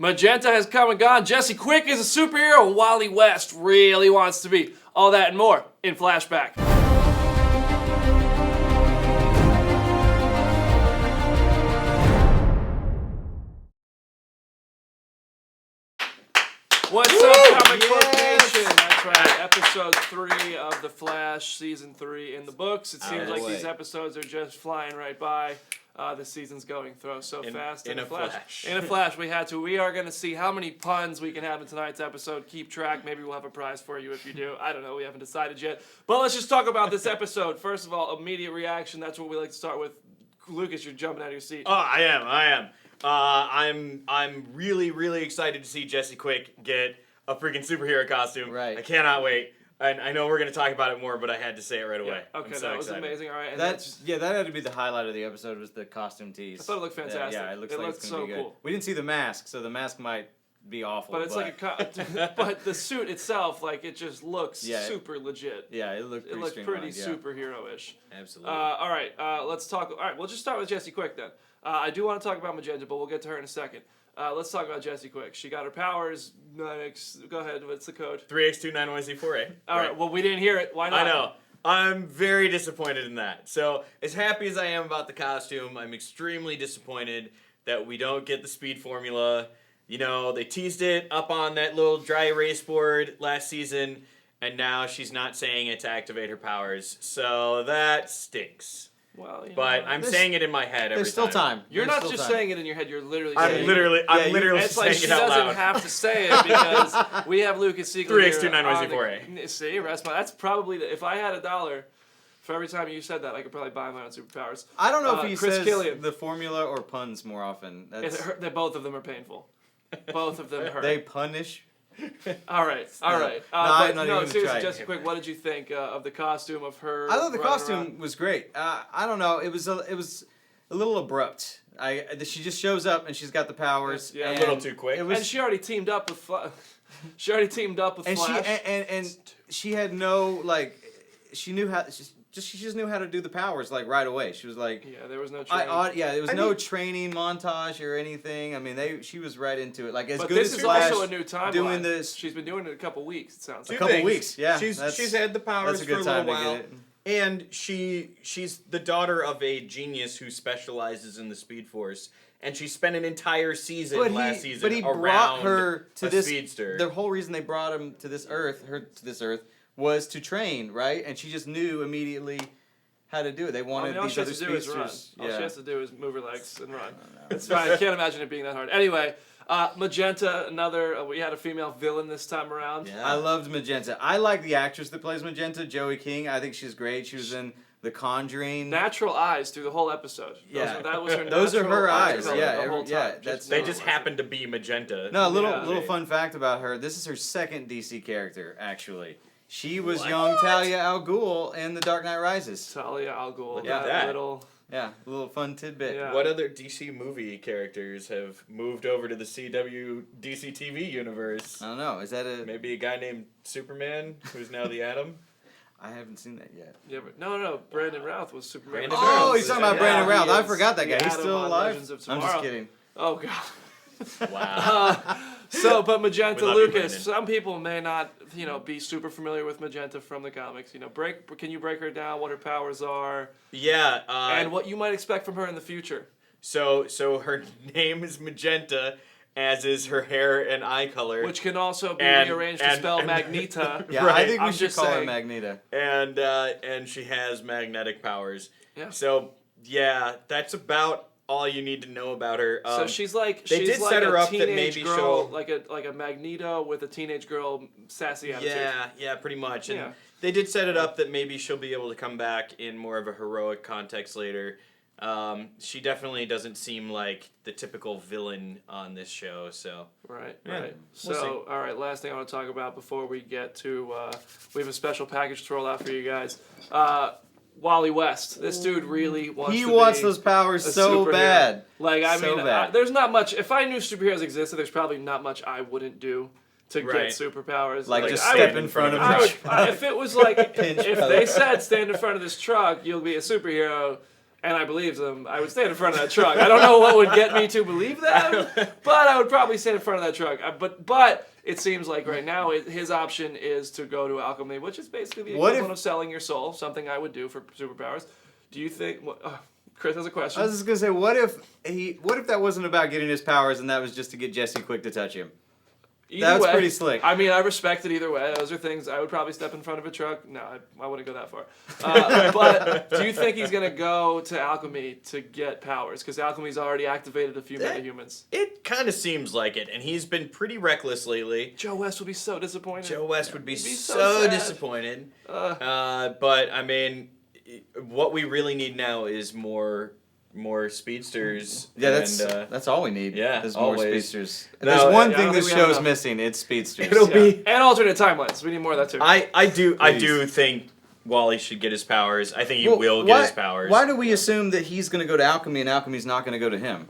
Magenta has come and gone. Jesse Quick is a superhero. Wally West really wants to be. All that and more in Flashback. What's up, Comic Book Nation? That's right, episode 3 of The Flash, season 3 in the books. It seems like these episodes are just flying right by. The season's going through so fast. In a flash. In a flash, we had to. We are going to see how many puns we can have in tonight's episode. Keep track. Maybe we'll have a prize for you if you do. I don't know. We haven't decided yet. But let's just talk about this episode. First of all, immediate reaction. That's what we like to start with. Lucas, you're jumping out of your seat. Oh, I am. I'm really excited to see Jesse Quick get a freaking superhero costume. Right. I cannot wait. And I know we're going to talk about it more, but I had to say it right away. Yeah. Okay, so that was excited. amazing. All right. And that had to be the highlight of the episode was the costume tease. I thought it looked fantastic. Yeah, it looks like it's going to be good. Cool. We didn't see the mask, so the mask might be awful. But it's but the suit itself, like, it just looks super legit. Yeah, it looked pretty superhero-ish. Absolutely. All right, let's talk. All right, we'll just start with Jesse Quick then. I do want to talk about Magenta, but we'll get to her in a second. Let's talk about Jesse Quick. She got her powers. Go ahead. What's the code? 3X29YZ4A. All right. Well, we didn't hear it. Why not? I know. I'm very disappointed in that. So, as happy as I am about the costume, I'm extremely disappointed that we don't get the speed formula. You know, they teased it up on that little dry erase board last season, and now she's not saying it to activate her powers. So, that stinks. Well, but I'm saying it in my head every time. There's still time. You're not just saying it in your head. You're literally saying it. I'm literally it's saying like it out loud. She doesn't have to say it because we have Lucas Siegel 3X29YZ4A. See, that's probably if I had $1 for every time you said that, I could probably buy my own superpowers. I don't know if he Chris says Killian. the formula or puns more often. Both of them are painful. Both of them hurt. They punish. All right. Seriously, Jesse Quick, what did you think of the costume of her? I thought the costume was great. I don't know, it was a little abrupt. She just shows up and she's got the powers. Yeah, a little too quick. And she already teamed up with Flash. And she had no she knew how. She just knew how to do the powers right away. She was like, yeah, there was no training. There was no training montage or anything. I mean, she was right into it. But this is also a new timeline. Doing this, she's been doing it a couple weeks. It sounds like a couple weeks. Yeah, she's had the powers for a little while, and she's the daughter of a genius who specializes in the Speed Force. And she spent an entire season last season but he around brought her to a speedster. The whole reason they brought him to this earth, was to train, right? And she just knew immediately how to do it. They wanted these other speedsters. All she has to do is move her legs and run. It's fine. I can't imagine it being that hard. Anyway, Magenta, we had a female villain this time around. Yeah. I loved Magenta. I like the actress that plays Magenta, Joey King. I think she's great. She was in The Conjuring. Natural eyes through the whole episode. That was her. Those are her eyes. They just happen to be magenta. No, little fun fact about her. This is her second DC character, actually. She was young Talia al Ghul in The Dark Knight Rises. Talia al Ghul. Look at that. A little fun tidbit. Yeah. What other DC movie characters have moved over to the CW DC TV universe? I don't know. Is that maybe a guy named Superman who's now the Atom? I haven't seen that yet. Yeah, but no. Brandon Routh was Superman. He's talking about Brandon Routh. I forgot that guy. He's still alive. I'm just kidding. Oh God. Wow. But Magenta, Lucas, some people may not, be super familiar with Magenta from the comics. Can you break her down, what her powers are? Yeah. And what you might expect from her in the future. So her name is Magenta, as is her hair and eye color. Which can also be rearranged to spell Magneta. Yeah, right. I think we should call her Magneta. And she has magnetic powers. Yeah. So, that's about all you need to know about her. So she's like set her up that maybe girl, like a Magneto with a teenage girl sassy attitude. Yeah, pretty much. And they did set it up that maybe she'll be able to come back in more of a heroic context later. She definitely doesn't seem like the typical villain on this show. So right. We'll all right. Last thing I want to talk about before we get to we have a special package to roll out for you guys. Wally West. This dude really wants He wants those powers so bad. There's not much. If I knew superheroes existed, there's probably not much I wouldn't do to get superpowers. Just step in front of him. If it was if they said stand in front of this truck, you'll be a superhero, and I believed them, I would stand in front of that truck. I don't know what would get me to believe them, but I would probably stand in front of that truck. But it seems like right now his option is to go to alchemy, which is basically the equivalent of selling your soul, something I would do for superpowers. Do you think... Chris has a question. I was just gonna say, what if that wasn't about getting his powers and that was just to get Jesse Quick to touch him? That's pretty slick. I mean, I respect it either way. Those are things I would probably step in front of a truck. No, I wouldn't go that far. But do you think he's going to go to alchemy to get powers? Because alchemy's already activated a few metahumans. It kind of seems like it, and he's been pretty reckless lately. Joe West would be so disappointed. Joe West would be so disappointed. But, I mean, what we really need now is more speedsters. Yeah, that's all we need. Yeah, there's always. more speedsters. No, there's one I thing don't this think we have show's enough. missing. It's speedsters. It'll be and alternate timelines. We need more of that too. I do think Wally should get his powers. I think he will get his powers. Why do we assume that he's going to go to alchemy and alchemy's not going to go to him?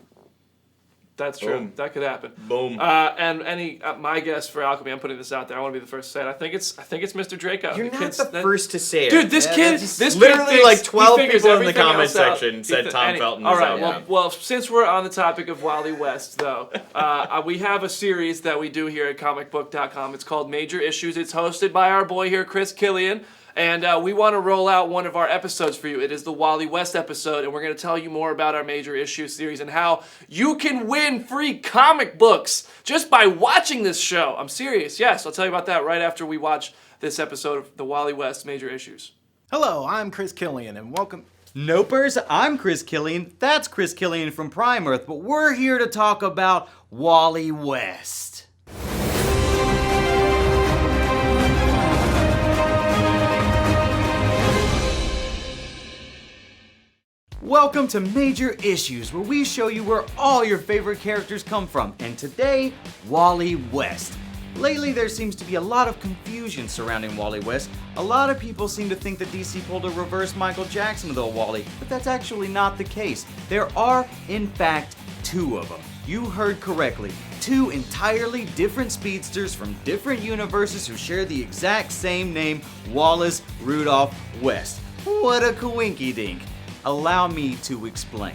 That's true. Boom. That could happen. Boom. And my guess for alchemy, I'm putting this out there. I want to be the first to say it. I think it's Mr. Draco. You're not the first to say it. Dude, this kid literally thinks, like 12 he figures people in the everything comment else out. section said Tom Felton All was right. out. Well, since we're on the topic of Wally West, though, we have a series that we do here at Comicbook.com. It's called Major Issues. It's hosted by our boy here, Chris Killian. And we want to roll out one of our episodes for you. It is the Wally West episode, and we're going to tell you more about our Major Issue series and how you can win free comic books just by watching this show. I'm serious. Yes, I'll tell you about that right after we watch this episode of the Wally West Major Issues. Hello, I'm Chris Killian, and welcome... Nopers, I'm Chris Killian. That's Chris Killian from Prime Earth, but we're here to talk about Wally West. Welcome to Major Issues, where we show you where all your favorite characters come from. And today, Wally West. Lately, there seems to be a lot of confusion surrounding Wally West. A lot of people seem to think that DC pulled a reverse Michael Jackson with old Wally, but that's actually not the case. There are, in fact, two of them. You heard correctly. Two entirely different speedsters from different universes who share the exact same name, Wallace Rudolph West. What a coinky-dink. Allow me to explain.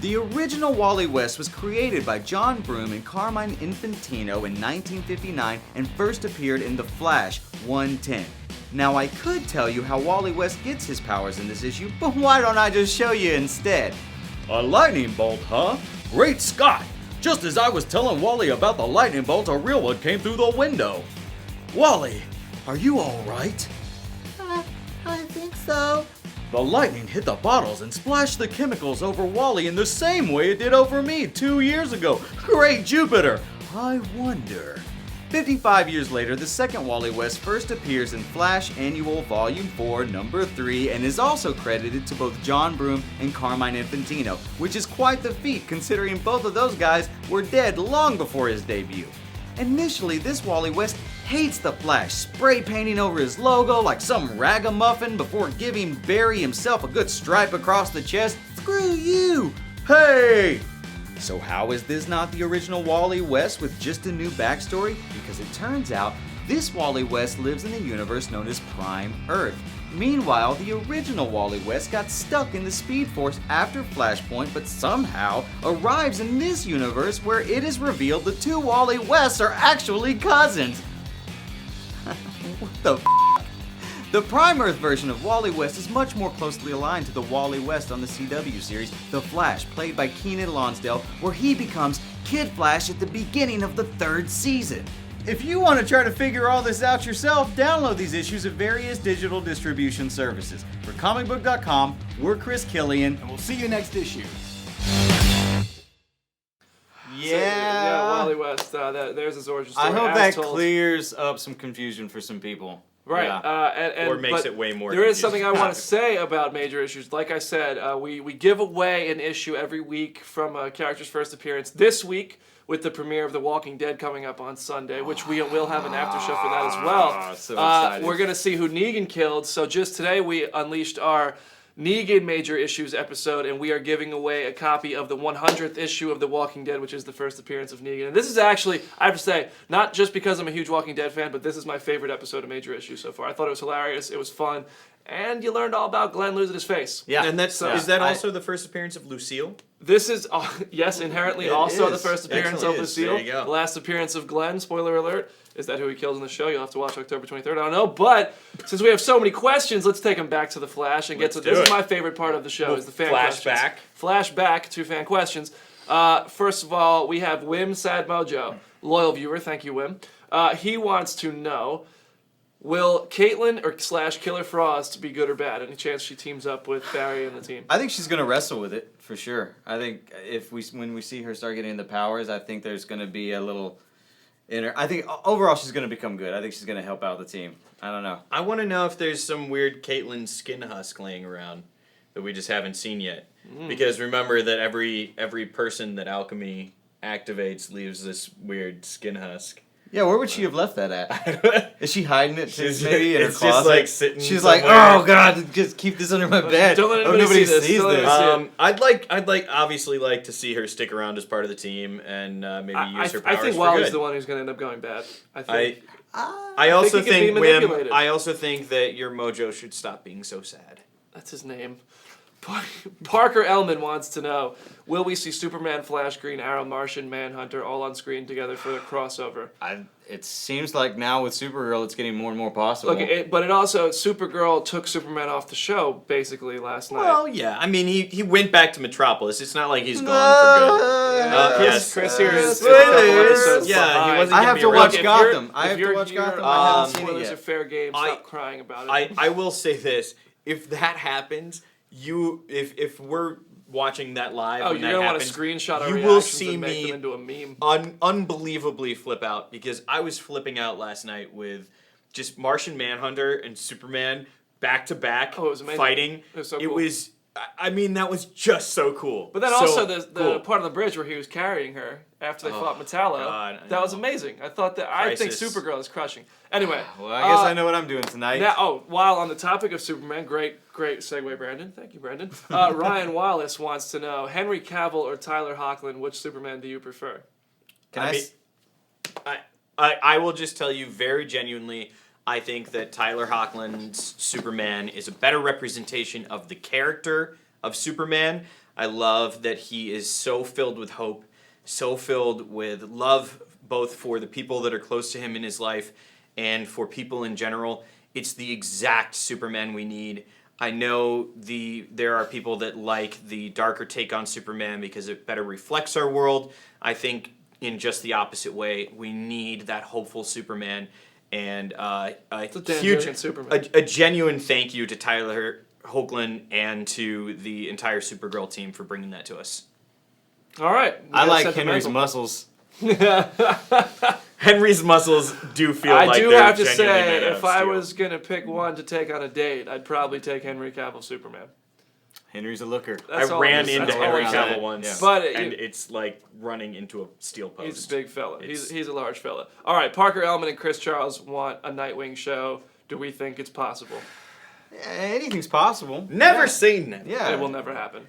The original Wally West was created by John Broome and Carmine Infantino in 1959 and first appeared in The Flash 110. Now I could tell you how Wally West gets his powers in this issue, but why don't I just show you instead? A lightning bolt, huh? Great Scott! Just as I was telling Wally about the lightning bolt, a real one came through the window. Wally, are you alright? I think so. The lightning hit the bottles and splashed the chemicals over Wally in the same way it did over me 2 years ago. Great Jupiter! I wonder. 55 years later, the second Wally West first appears in Flash Annual Volume 4, Number 3, and is also credited to both John Broome and Carmine Infantino, which is quite the feat considering both of those guys were dead long before his debut. Initially, this Wally West hates the Flash, spray painting over his logo like some ragamuffin before giving Barry himself a good stripe across the chest. Screw you! Hey! So how is this not the original Wally West with just a new backstory? Because it turns out this Wally West lives in a universe known as Prime Earth. Meanwhile, the original Wally West got stuck in the Speed Force after Flashpoint, but somehow arrives in this universe where it is revealed the two Wally Wests are actually cousins. What the f***? The Prime Earth version of Wally West is much more closely aligned to the Wally West on the CW series, The Flash, played by Keenan Lonsdale, where he becomes Kid Flash at the beginning of the third season. If you want to try to figure all this out yourself, download these issues at various digital distribution services. For Comicbook.com, we're Chris Killian, And we'll see you next issue. Yeah, Wally West. There's his origin story. I hope as that told. clears up some confusion for some people. Right. Yeah. Or makes but it way more There is confusing. something I want to say about Major Issues. Like I said, we give away an issue every week from a character's first appearance. This week, with the premiere of The Walking Dead coming up on Sunday, which we will have an after show for that as well. So excited. We're going to see who Negan killed. So just today, we unleashed our Negan Major Issues episode, and we are giving away a copy of the 100th issue of The Walking Dead, which is the first appearance of Negan. And this is actually, I have to say, not just because I'm a huge Walking Dead fan, but this is my favorite episode of Major Issues so far. I thought it was hilarious, it was fun, And you learned all about Glenn losing his face. Yeah. And is that also the first appearance of Lucille? This is, yes, inherently It also the is. first appearance Excellent. of Lucille. There you go. The last appearance of Glenn, spoiler alert. Is that who he kills in the show? You'll have to watch October 23rd. I don't know. But since we have so many questions, let's take them back to the Flash and get to this. Is my favorite part of the show, is the fan questions. Flashback to fan questions. First of all, we have Wim Sad Mojo, loyal viewer. Thank you, Wim. He wants to know, will Caitlin or / Killer Frost be good or bad? Any chance she teams up with Barry and the team? I think she's gonna wrestle with it for sure. I think when we see her start getting the powers, I think there's gonna be a little inner. I think overall she's gonna become good. I think she's gonna help out the team. I don't know. I want to know if there's some weird Caitlyn skin husk laying around that we just haven't seen yet. Because remember that every person that alchemy activates leaves this weird skin husk. Yeah, where would she have left that at? Is she hiding it maybe in her it's closet? just like sitting. She's somewhere. like, oh god, just keep this under my bed. Don't let Oh, anybody nobody see this. sees Don't let this. anybody I'd obviously like to see her stick around as part of the team and maybe use her powers I think for Wally's good. the one who's going to end up going bad. I also he could be think manipulated. I also think that your mojo should stop being so sad. That's his name. Parker Ellman wants to know, will we see Superman, Flash, Green Arrow, Martian, Manhunter all on screen together for the crossover? It seems like now with Supergirl, it's getting more and more possible. Look, but it also, Supergirl took Superman off the show, basically, last night. Well, yeah. I mean, he went back to Metropolis. It's not like he's gone for good. Chris here is Spoilers! a couple episodes Yeah, he behind. wasn't I gonna have be to around. watch If Gotham. you're- I have if to you're watch here Gotham. on I haven't seen it Spoilers yet. are fair game. Stop crying about it. I will say this: if that happens, if we're watching that live, Oh, when you're that gonna want happens, to screenshot our you will reactions see and make me them into a meme. unbelievably flip out because I was flipping out last night with just Martian Manhunter and Superman back to back Oh, it was amazing. fighting. It was so It cool. was. I mean, that was just so cool. But then So also the cool. part of the bridge where he was carrying her after they fought Metallo, God, I that was know. amazing. I thought that I think Crisis. Supergirl is crushing. Anyway, Well, I guess I know what I'm doing tonight. now, while on the topic of Superman, great segue, Brandon. Thank you, Brandon. Ryan Wallace wants to know, Henry Cavill or Tyler Hoechlin, which Superman do you prefer? I will just tell you very genuinely, I think that Tyler Hoechlin's Superman is a better representation of the character of Superman. I love that he is so filled with hope, so filled with love, both for the people that are close to him in his life and for people in general. It's the exact Superman we need. I know there are people that like the darker take on Superman because it better reflects our world. I think in just the opposite way, we need that hopeful Superman. And a Dan huge, Jurgens Superman. a genuine thank you to Tyler Hoechlin and to the entire Supergirl team for bringing that to us. All right. I We got like sentimental. Henry's muscles. Henry's muscles do feel I like do they're have to genuinely say, made out if of I steel. was going to pick one to take on a date, I'd probably take Henry Cavill Superman. Henry's a looker. That's I all ran I'm- into that's all Henry I'm saying. Cavill once, Yeah. But and it's like running into a steel post. He's a big fella. It's- He's a large fella. All right, Parker Ellman and Chris Charles want a Nightwing show. Do we think it's possible? Anything's possible. Never seen that. Yeah. It will never happen.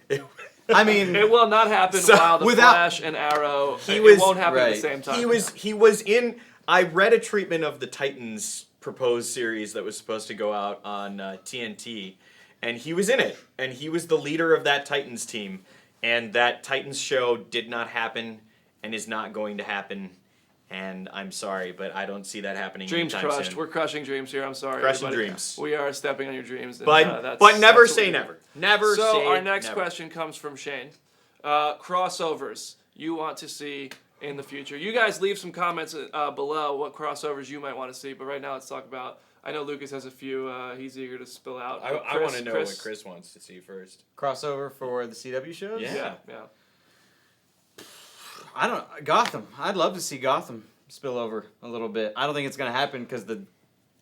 I mean, It will not happen So, while the without- Flash and Arrow. It was- won't happen at the right. same time. He was in. I read a treatment of the Titans proposed series that was supposed to go out on TNT, and he was in it, and he was the leader of that Titans team, and that Titans show did not happen, and is not going to happen, and I'm sorry, but I don't see that happening. Dreams anytime crushed. soon. We're crushing dreams here. I'm sorry. Crushing everybody. dreams. We are stepping on your dreams. And, But never that's what say we do. never. Never So say our next never. question comes from Shane. Crossovers you want to see in the future. You guys leave some comments below what crossovers you might want to see. But right now, let's talk about. I know Lucas has a few. He's eager to spill out. But I want to know what Chris. Chris wants to see first. crossover for the CW shows? Yeah. Yeah. I don't Gotham. I'd love to see Gotham spill over a little bit. I don't think it's going to happen because the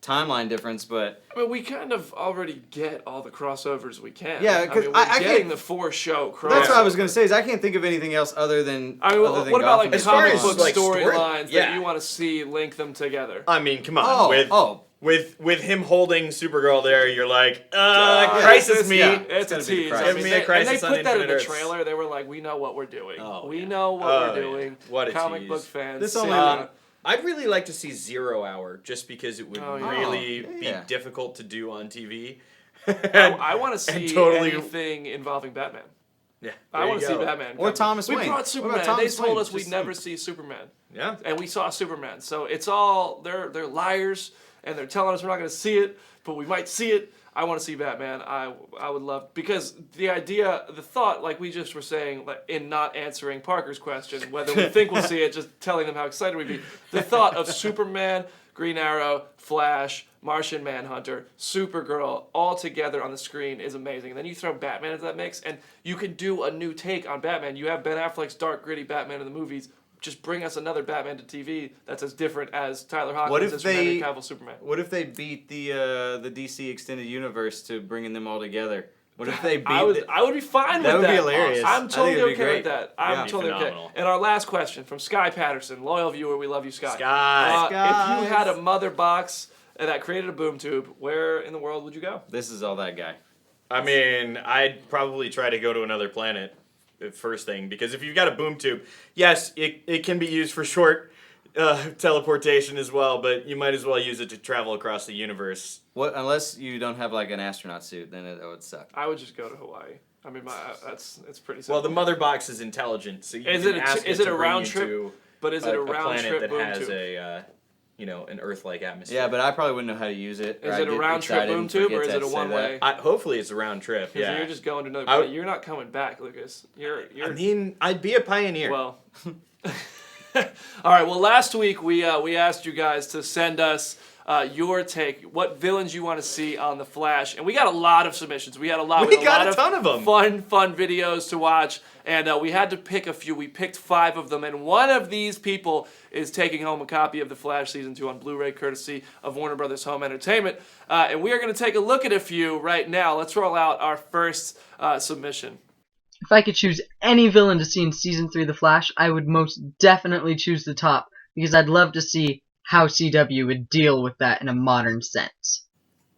timeline difference, but I mean, we kind of already get all the crossovers we can. Yeah, I 'cause mean, we're I getting can't- the 4-show crossover. that's what I was going to say. Is I can't think of anything else other than. I mean, other than what about Gotham like As far comic as, book like, story- storylines that yeah. you want to see link them together? I mean, come on. With him holding Supergirl there, you're like, crisis me. yeah. It's a It's gonna be tease. Crisis. I Give mean, me a Crisis and on they put that in Infinite the Earths. trailer. They were like, "We know what we're doing. Oh, we yeah. know what Oh, we're yeah. doing." What a comic tease. book fans. This say only- that. I'd really like to see 0 Hour, just because it would Oh, yeah. really Oh, be yeah. difficult to do on TV. I want to see totally- anything involving Batman. Yeah, I want to see Batman. Or come. Thomas We Wayne. brought What Superman. about Thomas They told Wayne? us we'd Just never see Superman. Yeah. And we saw Superman. So it's all they're liars, and they're telling us we're not going to see it, but we might see it. I want to see Batman. I would love, because the thought, like we just were saying, like in not answering Parker's question, whether we think we'll see it, just telling them how excited we'd be. The thought of Superman, Green Arrow, Flash, Martian Manhunter, Supergirl, all together on the screen is amazing. And then you throw Batman into that mix, and you can do a new take on Batman. You have Ben Affleck's dark, gritty Batman in the movies. Just bring us another Batman to TV that's as different as Tyler Hoechlin as Henry Cavill Superman. What if they beat the DC extended universe to bringing them all together? What if they beat? I would be fine with that. That would be hilarious. I'm I think totally it'd be okay great. with that. I'm Yeah. totally okay. Phenomenal. And our last question from Sky Patterson, loyal viewer, we love you, Sky. Sky. If you had a mother box that created a boom tube, where in the world would you go? This is all that guy. I mean, I'd probably try to go to another planet, first thing, because if you've got a boom tube, yes, it can be used for short teleportation as well, but you might as well use it to travel across the universe. What? Unless you don't have like an astronaut suit, then it would suck. I would just go to Hawaii. I mean, it's pretty simple. Well, the mother box is intelligent, so you Is can it a- ask is it it to a bring round you trip? to But is it a round planet trip that boom has tube? an Earth-like atmosphere. Yeah, but I probably wouldn't know how to use it. Is or I'd it a get round trip excited boom and tube, forget or is to it a say one-way? Hopefully it's a round trip. Because Yeah. you're just going to another I would- planet. You're not coming back, Lucas. You're I mean, I'd be a pioneer. well. All right. Well, last week we asked you guys to send us your take, what villains you want to see on the Flash, and we got a lot of submissions. We had a lot. We had got lot a ton of them. Fun videos to watch, and we had to pick a few. We picked 5 of them, and one of these people is taking home a copy of the Flash Season 2 on Blu-ray, courtesy of Warner Brothers Home Entertainment. And we are going to take a look at a few right now. Let's roll out our first submission. If I could choose any villain to see in Season 3 of The Flash, I would most definitely choose the Top, because I'd love to see how CW would deal with that in a modern sense.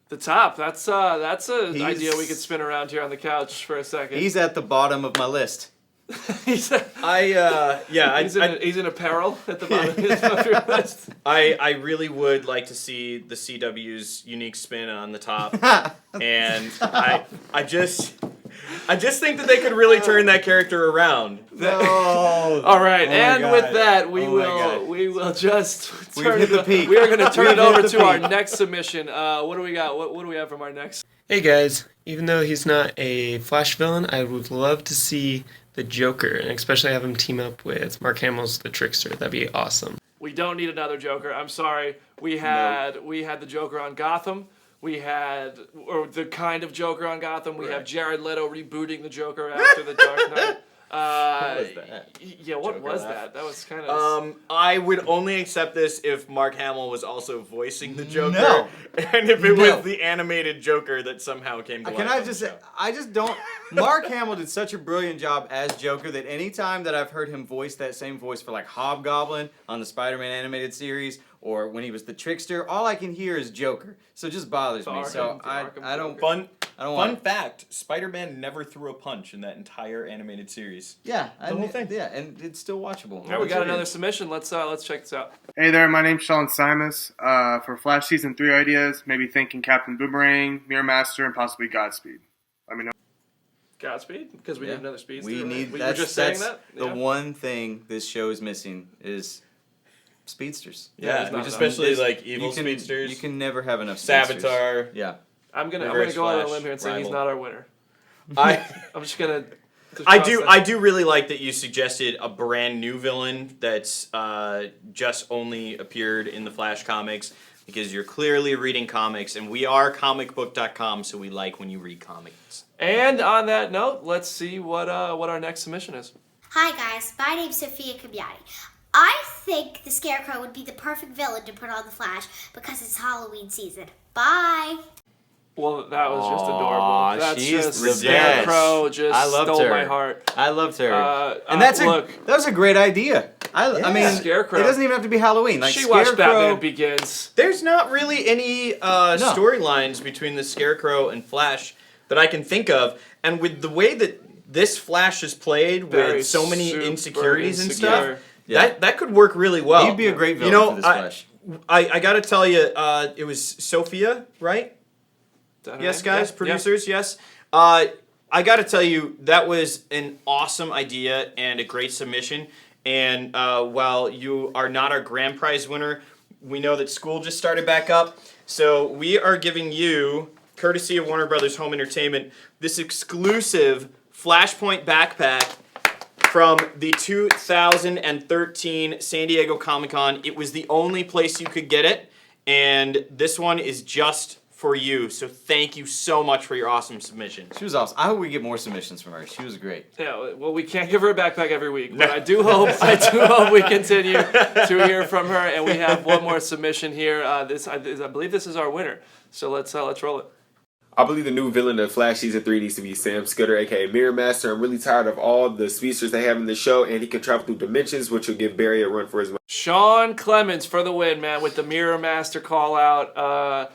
The Top. That's an idea we could spin around here on the couch for a second. He's at the bottom of my list. he's He's in apparel at the bottom of your list. I really would like to see the CW's unique spin on the Top, and I just think that they could really turn that character around. No. All right, Oh my and God. with that, we Oh my God. will just We've turn hit the peak. We are going to turn We've it over hit the to our peak. next submission. What do we got? What do we have from our next? Hey guys, even though he's not a Flash villain, I would love to see the Joker, and especially have him team up with Mark Hamill's The Trickster. That'd be awesome. We don't need another Joker. I'm sorry. We had the Joker on Gotham. We had the kind of Joker on Gotham. We have Jared Leto rebooting the Joker after the Dark Knight. What was that? Yeah, what Joker was laugh. that? That was kind of. I would only accept this if Mark Hamill was also voicing the Joker, No. and if it No. was the animated Joker that somehow came to life. Can I on just the say, show. I just don't. Mark Hamill did such a brilliant job as Joker that any time that I've heard him voice that same voice for like Hobgoblin on the Spider-Man animated series, or when he was the Trickster, all I can hear is Joker. So it just bothers me. So I don't. Fun don't want it. fact: Spider-Man never threw a punch in that entire animated series. Yeah, The whole thing. Yeah, and it's still watchable. All right, we got another submission. Let's check this out. Hey there, my name's Sean Simus. For Flash Season 3 ideas, maybe thinking Captain Boomerang, Mirror Master, and possibly Godspeed. Let me know. Godspeed, because we Yeah. need another speedster. We right? need. We That's, were just saying that's that. the Yeah. one thing this show is missing is speedsters. Yeah, there's not especially There's- like evil you can, speedsters. You can never have enough speedsters. Savitar. Yeah. I'm gonna Reverse go out on a Flash limb here and say he's rival. not our winner. I I'm just gonna. I do really like that you suggested a brand new villain that's just only appeared in the Flash comics, because you're clearly reading comics, and we are Comicbook.com, so we like when you read comics. And on that note, let's see what our next submission is. Hi guys, my name's Sophia Cabiati. I think the Scarecrow would be the perfect villain to put on the Flash because it's Halloween season. Bye! Well, that was just Aw, adorable. That's she's just the Scarecrow best. just I loved stole her. my heart. I loved her. look. And that was a great idea. I mean, Scarecrow. it doesn't even have to be Halloween. Like She Scarecrow, watched Batman Begins. There's not really any storylines between the Scarecrow and Flash that I can think of, and with the way that this Flash is played, Very with so many super insecurities and insecure. stuff, Yeah. that could work really well. He'd be a great villain for this Flash. I gotta tell you, it was Sophia, right? Yes, guys, Yeah. producers, yes. I got to tell you, that was an awesome idea and a great submission. And while you are not our grand prize winner, we know that school just started back up. So we are giving you, courtesy of Warner Brothers Home Entertainment, this exclusive Flashpoint backpack from the 2013 San Diego Comic-Con. It was the only place you could get it. And this one is just for you. So thank you so much for your awesome submission. She was awesome. I hope we get more submissions from her. She was great. Yeah, well, we can't give her a backpack every week, but I do hope we continue to hear from her. And we have one more submission here. I believe this is our winner. So let's roll it. I believe the new villain of Flash Season 3 needs to be Sam Scudder, aka Mirror Master. I'm really tired of all the speedsters they have in the show, and he can travel through dimensions, which will give Barry a run for his money. Sean Clemens for the win, man, with the Mirror Master call out.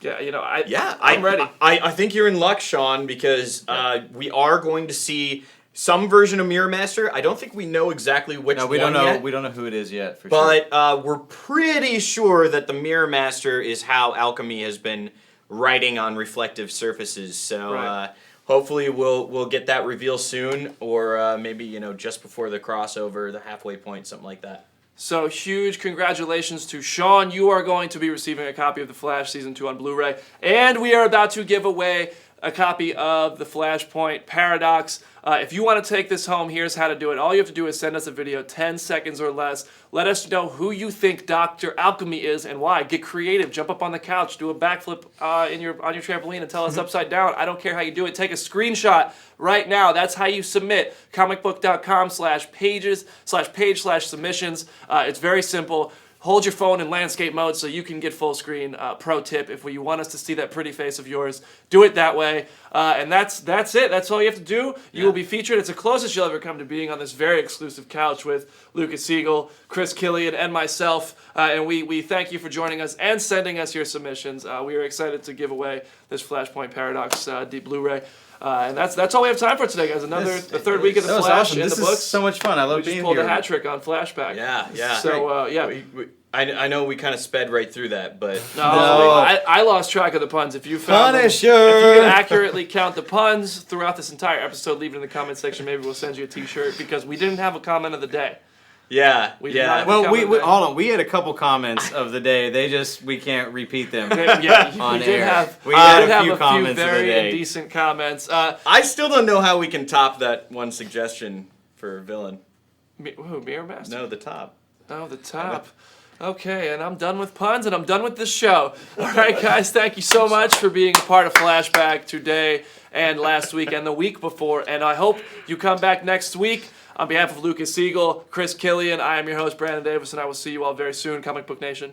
I'm ready. I think you're in luck, Sean, because we are going to see some version of Mirror Master. I don't think we know exactly which one yet. We don't know who it is yet, for sure. But we're pretty sure that the Mirror Master is how alchemy has been writing on reflective surfaces. So hopefully we'll get that reveal soon, or maybe just before the crossover, the halfway point, something like that. So huge congratulations to Sean. You are going to be receiving a copy of The Flash Season 2 on Blu-ray. And we are about to give away a copy of The Flashpoint Paradox. If you want to take this home, here's how to do it. All you have to do is send us a video, 10 seconds or less. Let us know who you think Dr. Alchemy is and why. Get creative. Jump up on the couch. Do a backflip on your trampoline and tell us upside down. I don't care how you do it. Take a screenshot right now. That's how you submit. Comicbook.com /page/submissions. It's very simple. Hold your phone in landscape mode so you can get full screen. Pro tip, if you want us to see that pretty face of yours, do it that way. And that's it. That's all you have to do. You will be featured. It's the closest you'll ever come to being on this very exclusive couch with Lucas Siegel, Chris Killian, and myself. And we thank you for joining us and sending us your submissions. We are excited to give away this Flashpoint Paradox deep Blu-ray. And that's all we have time for today, guys. The third week of the Flash awesome. in the books. This is so much fun. I love being here. We just pulled a hat trick on Flashback. Yeah. So I know we kind of sped right through that, but no. I lost track of the puns. If you found Punisher! If you can accurately count the puns throughout this entire episode, leave it in the comment section. Maybe we'll send you a T-shirt because we didn't have a comment of the the Yeah. We did not have a Well, comment we of the day. hold on. We had a couple comments of the day. We can't repeat them. Yeah, on we did air. have We had a few comments of the very day. indecent comments. I still don't know how we can top that one suggestion for a villain. Who, Mirror Master? No, the top. Oh, the top. Okay, and I'm done with puns, and I'm done with this show. All right, guys, thank you so much for being a part of Flashback today and last week and the week before, and I hope you come back next week. On behalf of Lucas Siegel, Chris Killian, I am your host, Brandon Davis, and I will see you all very soon, Comic Book Nation.